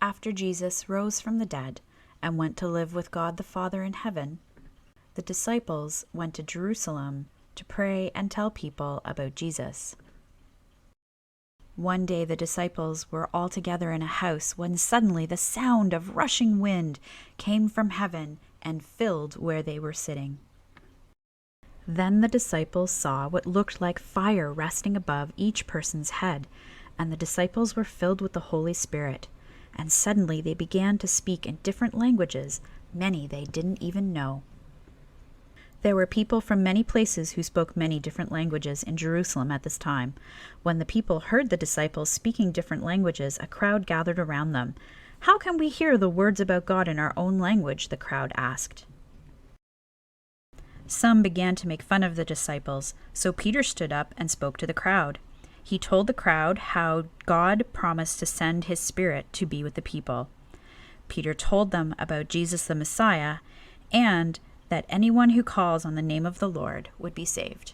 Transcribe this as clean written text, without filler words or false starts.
after Jesus rose from the dead and went to live with God the Father in heaven, the disciples went to Jerusalem to pray and tell people about Jesus. One day the disciples were all together in a house when suddenly the sound of rushing wind came from heaven and filled where they were sitting. Then the disciples saw what looked like fire resting above each person's head, and the disciples were filled with the Holy Spirit, and suddenly they began to speak in different languages, many they didn't even know. There were people from many places who spoke many different languages in Jerusalem at this time. When the people heard the disciples speaking different languages, a crowd gathered around them. "How can we hear the words about God in our own language?" the crowd asked. Some began to make fun of the disciples, so Peter stood up and spoke to the crowd. He told the crowd how God promised to send his Spirit to be with the people. Peter told them about Jesus the Messiah and that anyone who calls on the name of the Lord would be saved.